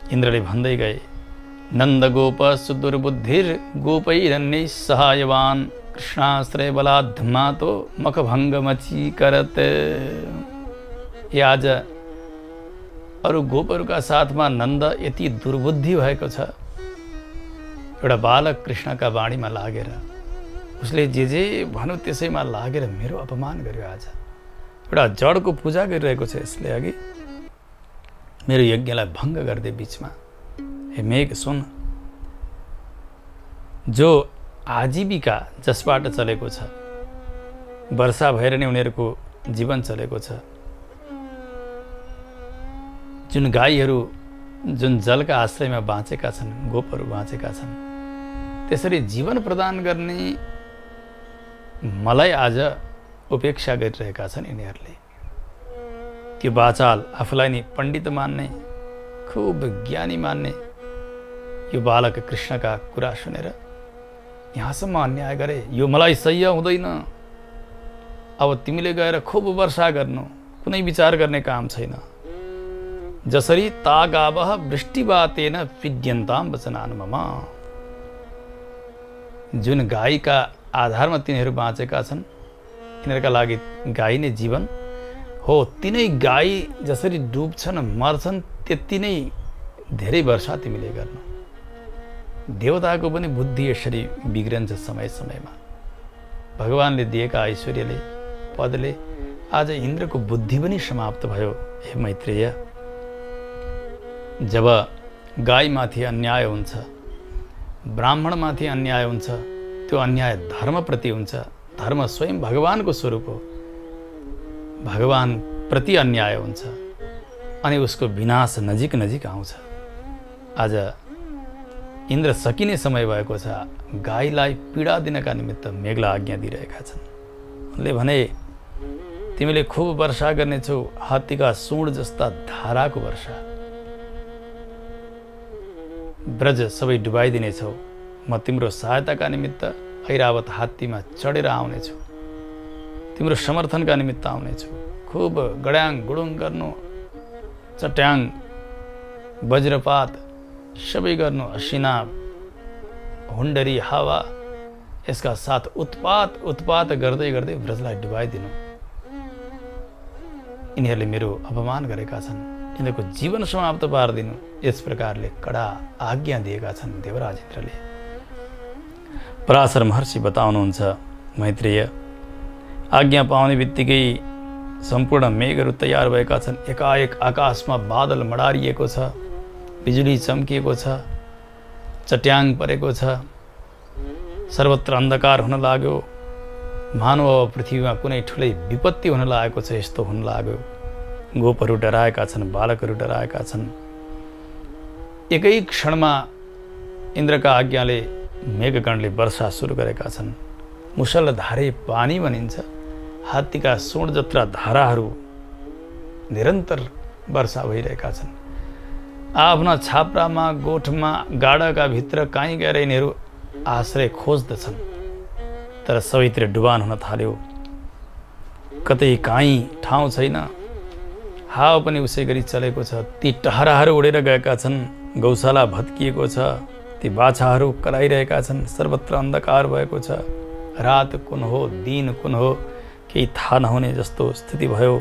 इन्द्रले भन्दै गए, नन्द गोप सुदुर्बुद्धिर गोपैरन्यै सहायवान कृष्णाश्रय बलाद्धमातो मखभङ्ग मची करत। ए आज अरू गोपहरूका साथमा नन्द यति दुर्बुद्धि भएको छ। एउटा बालक कृष्णका बाणीमा लागेर उसले जे भन्यो त्यसैमा लागेर मेरो अपमान गर्यो। आज एउटा जडको पूजा गरिरहेको छ यसले, अघि मेरो यज्ञलाई भङ्ग गर्दै बिचमा। हे मेघ सुन, जो आजीविका जसबाट चलेको छ, वर्षा भएर नै उनीहरूको जीवन चलेको छ, जुन गाईहरू जुन जलका आश्रयमा बाँचेका छन्, गोपहरू बाँचेका छन्, त्यसरी जीवन प्रदान गर्ने मलाई आज उपेक्षा गरिरहेका छन् यिनीहरूले। त्यो बाचाल आफूलाई नै पण्डित मान्ने, खुब ज्ञानी मान्ने यो बालक कृष्णका कुरा सुनेर यहाँसम्म अन्याय गरे, यो मलाई सह्य हुँदैन। अब तिमीले गएर खुब वर्षा गर्नु, कुनै विचार गर्ने काम छैन। जसरी तागावह वृष्टिवातेन पीड्यन्ताम वचनान् मम। जुन गाईका आधारमा तिनीहरू बाँचेका छन्, तिनीहरूका लागि गाई नै जीवन हो। तिनै गाई जसरी डुब्छन्, मर्छन्, त्यति नै धेरै वर्षा तिमीले गर्नु। देवताको पनि बुद्धि यसरी बिग्रन्छ समय समयमा। भगवानले दिएका ऐश्वर्यले, पदले आज इन्द्रको बुद्धि पनि समाप्त भयो। हे मैत्रेय, जब गाईमाथि अन्याय हुन्छ, ब्राह्मणमाथि अन्याय हुन्छ, त्यो अन्याय धर्मप्रति हुन्छ। धर्म स्वयं भगवानको स्वरूप हो। भगवान प्रति अन्याय हुन्छ अनि उसको विनाश नजिक नजिक आउँछ। आज इन्द्र सकिने समय भएको छ। गाईलाई पीडा दिनका निमित्त मेघलाई आज्ञा दिइरहेका छन्। उनले भने, तिमीले खुब वर्षा गर्नेछौ, हात्तीका सुँड जस्ता धाराको वर्षा। ब्रज सबै डुबाइदिनेछौ। म तिम्रो सहायताका निमित्त ऐरावत हात्तीमा चढेर आउनेछु, तिम्रो समर्थनका निमित्त आउनेछु। खुब गड्याङ गुडुङ गर्नु, चट्याङ वज्रपात सबै गर्नु, असिना हुन्डरी हावा, यसका साथ उत्पात गर्दै गर्दै ब्रजलाई डुबाइदिनु। यिनीहरूले मेरो अपमान गरेका छन्, यिनीहरूको जीवन समाप्त पारिदिनु। यस प्रकारले कडा आज्ञा दिएका छन् देवराज इन्द्रले। पराशर महर्षि बताउनुहुन्छ, मैत्रेय, आज्ञा पाउने बित्तिकै सम्पूर्ण मेघहरू तयार भएका छन्। एकाएक आकाशमा बादल मडारिएको छ, बिजुली चम्किएको छ, चट्याङ परेको छ, सर्वत्र अन्धकार हुन लाग्यो। मानव पृथ्वीमा कुनै ठुलै विपत्ति हुन लागेको छ, यस्तो हुन लाग्यो। गोपहरू डराएका छन्, बालकहरू डराएका छन्। एकै क्षणमा इन्द्रका आज्ञाले मेघगणले वर्षा सुरु गरेका छन्। मुसलधारे पानी भनिन्छ। हात्तीका सुँड जत्रा धाराहरू निरन्तर वर्षा भइरहेका छन्। आफ्ना छाप्रामा, गोठमा, गाडाका भित्र काहीँ गएर यिनीहरू आश्रय खोज्दछन्, तर सबैतिर डुबान हुन थाल्यो। कतै काहीँ ठाउँ छैन। हावा पनि उसै गरी चलेको छ। ती टहराहरू उडेर गएका छन्। गौशाला भत्किएको छ। ती बाछाहरू कराइरहेका छन्। सर्वत्र अन्धकार भएको छ। रात कुन हो, दिन कुन हो, केही थाहा नहुने जस्तो स्थिति भयो।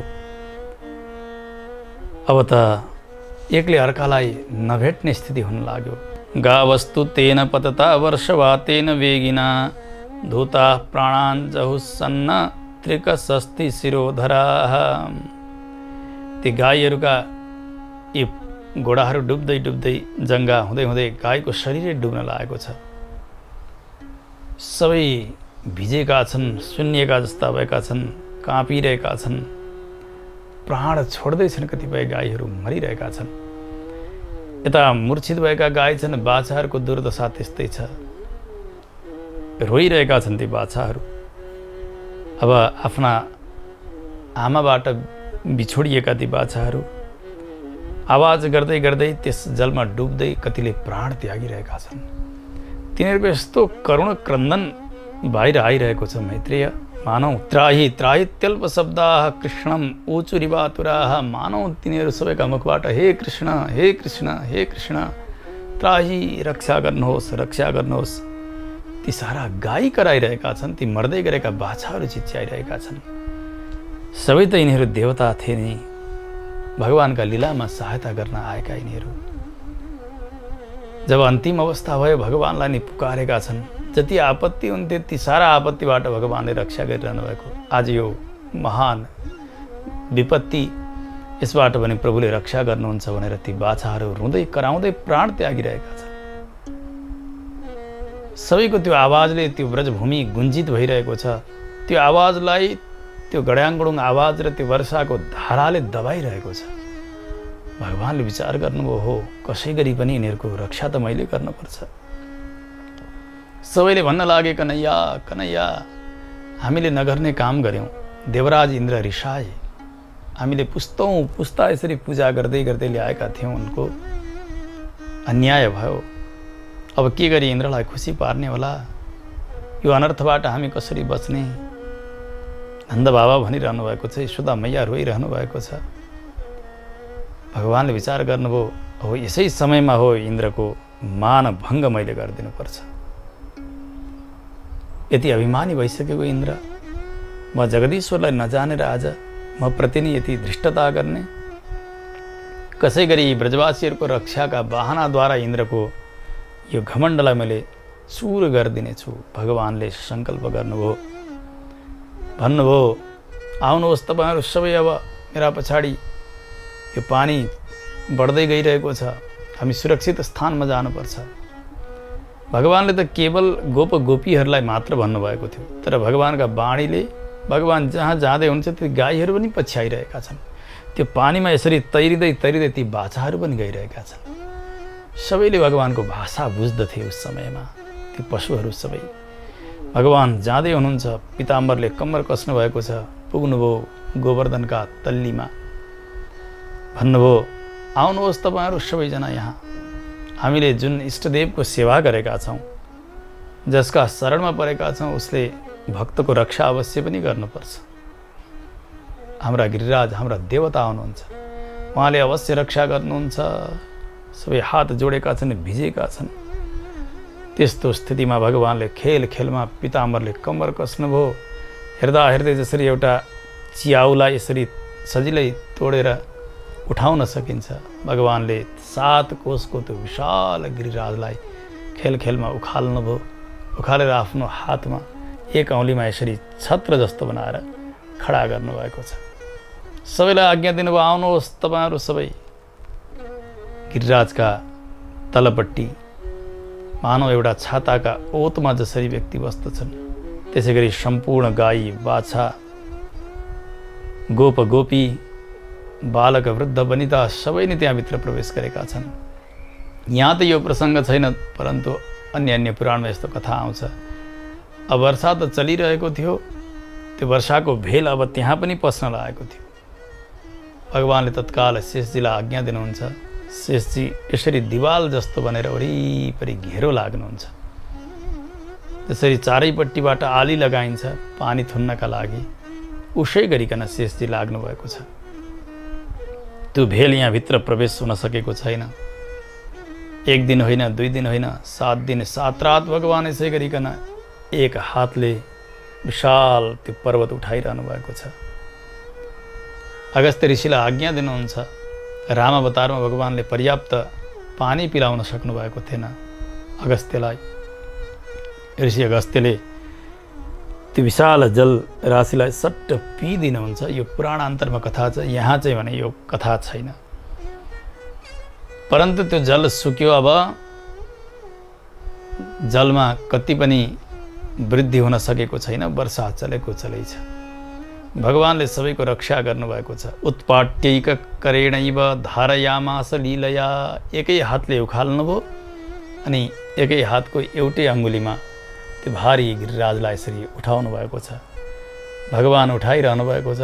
अब त एकले अर्कालाई नभेट्ने स्थिति हुन लाग्यो। गावस्तु तेन पतता वर्षवातेन वेगिना धूता प्राणान् जहुसन्न त्रिकसस्ति शिरोधराः। ती गाईहरूका यी घोडाहरू डुब्दै डुब्दै जङ्गा हुँदै हुँदै गाईको शरीरै डुब्न लागेको छ। सबै भिजेका छन्, सुन्निएका जस्ता भएका छन्, काँपिरहेका छन्, प्राण छोड्दैछन्, कतिपय गाईहरू मरिरहेका छन्। यता मूर्छित भएका गाई छन्, बाछाहरूको दुर्दशा त्यस्तै छ, रोइरहेका छन् ती बाछाहरू। अब आफ्ना आमाबाट बिछोडिएका ती बाछाहरू आवाज गर्दै गर्दै त्यस जलमा डुब्दै कतिले प्राण त्यागिरहेका छन्। तिनीहरूको यस्तो करुण क्रन्दन बाहिर आइरहेको छ मैत्रेय। मानौ त्राही त्राहित्यल्प शब्दाः कृष्णम ऊचुरिवातुराः। मानौ तिनीहरू सबैका मुखबाट हे कृष्ण, हे कृष्ण, हे कृष्ण, त्राही, रक्षा गर्नुहोस्, रक्षा गर्नुहोस्। ती सारा गाई कराइरहेका छन्, ती मर्दै गरेका बाछाहरू चिच्याइरहेका छन्। सबै त यिनीहरू देवता थिए नि, भगवानका लीलामा सहायता गर्न आएका यिनीहरू। जब अन्तिम अवस्था भयो भगवानलाई नि पुकारेका छन्। जति आपत्ति हुन्थ्यो ती सारा आपत्तिबाट भगवानले रक्षा गरिरहनु भएको। आज यो महान विपत्ति, यसबाट पनि प्रभुले रक्षा गर्नुहुन्छ भनेर ती बाछाहरू रुँदै कराउँदै प्राण त्यागिरहेका छन्। सबैको त्यो आवाजले त्यो ब्रजभूमि गुन्जित भइरहेको छ। त्यो आवाजलाई त्यो गड्याङगुडुङ आवाज र त्यो वर्षाको धाराले दबाइरहेको छ। भगवानले विचार गर्नुभयो, हो कसै गरी पनि यिनीहरूको रक्षा त मैले गर्नुपर्छ। सबैले भन्न लागे, कन्हैया कन्हैया, हामीले नगर्ने काम गऱ्यौँ, देवराज इन्द्र रिसाए, हामीले पुस्तौँ पुस्ता यसरी पूजा गर्दै गर्दै ल्याएका थियौँ, उनको अन्याय भयो। अब के गरी इन्द्रलाई खुसी पार्ने होला? यो अनर्थबाट हामी कसरी बच्ने? नन्द बाबा भनिरहनु भएको छ, यशोदा मैया रोइरहनु भएको छ। भगवानले विचार गर्नुभयो, हो यसै समयमा हो इन्द्रको मानभङ्ग मैले गरिदिनुपर्छ। यति अभिमानी भइसकेको इन्द्र, म जगदीश्वरलाई नजानेर आज म प्रति नै यति धृष्टता गर्ने? कसै गरी ब्रजवासीहरूको रक्षाका बहानाद्वारा इन्द्रको यो घमण्डलाई मैले चूर गरिदिनेछु। भगवानले सङ्कल्प गर्नुभयो, भन्नुभयो, आउनुहोस् तपाईँहरू सबै, अब मेरा पछाडि यो पानी बढ्दै गइरहेको छ, हामी सुरक्षित स्थानमा जानुपर्छ। भगवानले त केवल गोप गोपीहरूलाई मात्र भन्नुभएको थियो, तर भगवानका वाणीले भगवान जहाँ जाँदै हुन्छ ती गाईहरू पनि पछ्याइरहेका छन्। त्यो पानीमा यसरी तैरिँदै तैरिँदै ती बाछाहरू पनि गइरहेका छन्। सबैले भगवानको भाषा बुझ्दथे उस समयमा, ती पशुहरू सबै। भगवान जाँदै हुनुहुन्छ, पिताम्बरले कम्मर कस्नु भएको छ, पुग्नुभयो गोवर्धनका तल्लीमा। भन्नुभयो, आउनुहोस् तपाईँहरू सबैजना यहाँ, हामीले जुन इष्टदेवको सेवा गरेका छौँ, जसका शरणमा परेका छौँ, उसले भक्तको रक्षा अवश्य पनि गर्नुपर्छ। हाम्रा गिरिराज, हाम्रा देवता हुनुहुन्छ, उहाँले अवश्य रक्षा गर्नुहुन्छ। सबै हात जोडेका छन्, भिजेका छन्। त्यस्तो स्थितिमा भगवानले खेल खेलमा पिताम्बरले कम्मर कस्नुभयो। हेर्दा हेर्दै जसरी एउटा च्याउलाई यसरी सजिलै तोडेर उठाउन सकिन्छ, भगवानले 7 कोसको त्यो विशाल गिरिराजलाई खेल खेलमा उखाल्नुभयो। उखालेर आफ्नो हातमा एक औँलीमा यसरी छत्र जस्तो बनाएर खडा गर्नुभएको छ। सबैलाई आज्ञा दिनुभयो, आउनुहोस् तपाईँहरू सबै। गिरिराजका तलपट्टि मानव एउटा छाताका ओतमा जसरी व्यक्ति बस्दछन्, त्यसै गरी सम्पूर्ण गाई, बाछा, गोप गोपी, बालक, वृद्ध, वनिता सबै नै त्यहाँभित्र प्रवेश गरेका छन्। यहाँ त यो प्रसङ्ग छैन, परन्तु अन्य अन्य पुराणमा यस्तो कथा आउँछ। अब वर्षा त चलिरहेको थियो, त्यो वर्षाको भेल अब त्यहाँ पनि पस्न लागेको थियो। भगवानले तत्काल शेषजीलाई आज्ञा दिनुहुन्छ। शेषजी यसरी दिवाल जस्तो बनेर वरिपरि घेरो लाग्नुहुन्छ। त्यसरी चारैपट्टिबाट आली लगाइन्छ पानी थुन्नका लागि, उसै गरिकन शेषजी लाग्नु भएको छ। त्यो भेल यहाँभित्र प्रवेश हुन सकेको छैन। 1 दिन होइन, 2 दिन होइन, 7 दिन 7 रात भगवान यसै गरिकन एक हातले विशाल त्यो पर्वत उठाइरहनु भएको छ। अगस्त्य ऋषिलाई आज्ञा दिनुहुन्छ। रामावतारमा भगवानले पर्याप्त पानी पिलाउन सक्नु भएको थिएन अगस्त्यलाई। ऋषि अगस्त्यले त्यो विशाल जल राशिलाई सट्ट पिइदिनुहुन्छ। यो पुराणान्तरमा कथा छ, यहाँ चाहिँ भने यो कथा छैन। परन्तु त्यो जल सुक्यो। अब जलमा कति पनि वृद्धि हुन सकेको छैन, वर्षा चलेको चलै छ। भगवानले सबैको रक्षा गर्नुभएको छ। उत्पाट्यैक करेणैव धारयामास लीलया, एकै हातले उखाल्नुभयो अनि एकै हातको एउटै अङ्गुलीमा त्यो भारी गिरिराजलाई यसरी उठाउनु भएको छ। भगवान उठाइरहनु भएको छ।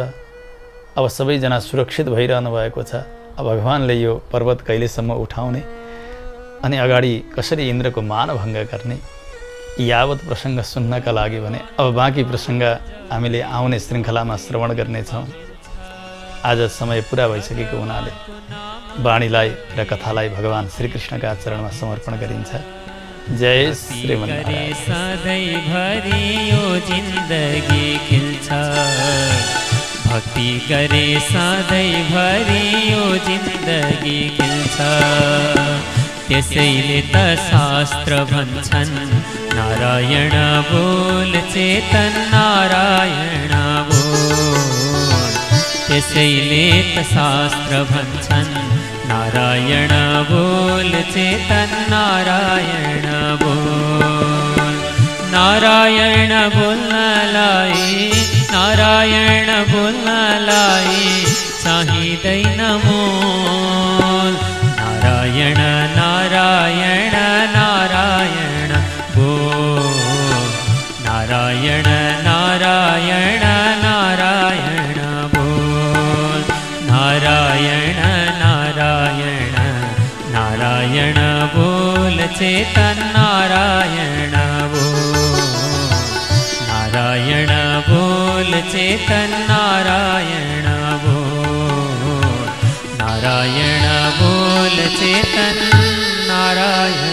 अब सबैजना सुरक्षित भइरहनु भएको छ। अब भगवानले यो पर्वत कहिलेसम्म उठाउने अनि अगाडि कसरी इन्द्रको मानभङ्ग गर्ने, यावत प्रसङ्ग सुन्नका लागि भने अब बाँकी प्रसङ्ग हामीले आउने श्रृङ्खलामा श्रवण गर्नेछौँ। आज समय पुरा भइसकेको हुनाले वाणीलाई र कथालाई भगवान श्रीकृष्णका चरणमा समर्पण गरिन्छ। जय श्रीमन्नारायण। सधैँभरि यो जिन्दगी खिल्छ, भक्ति गरे सधैँभरि यो जिन्दगी खिल्छ। त्यसैले त शास्त्र भन्छन्, नारायण बोल चेतन नारायण बोल। त्यसैले त शास्त्र भन्छन्, नारायण बोल चेतन नारायण बोल। नारायण बोल्नलाई, नारायण बोल्नलाई चाहिँदैन मोल। नारायण नारायण नारायण बोल, नारायण नारायण नारायण बोल। नारायण नारायण नारायण बोल चेतन नारायण बोल। नारायण बोल चेतन नारायण बोल। नारायण बोल चेतन नारायण।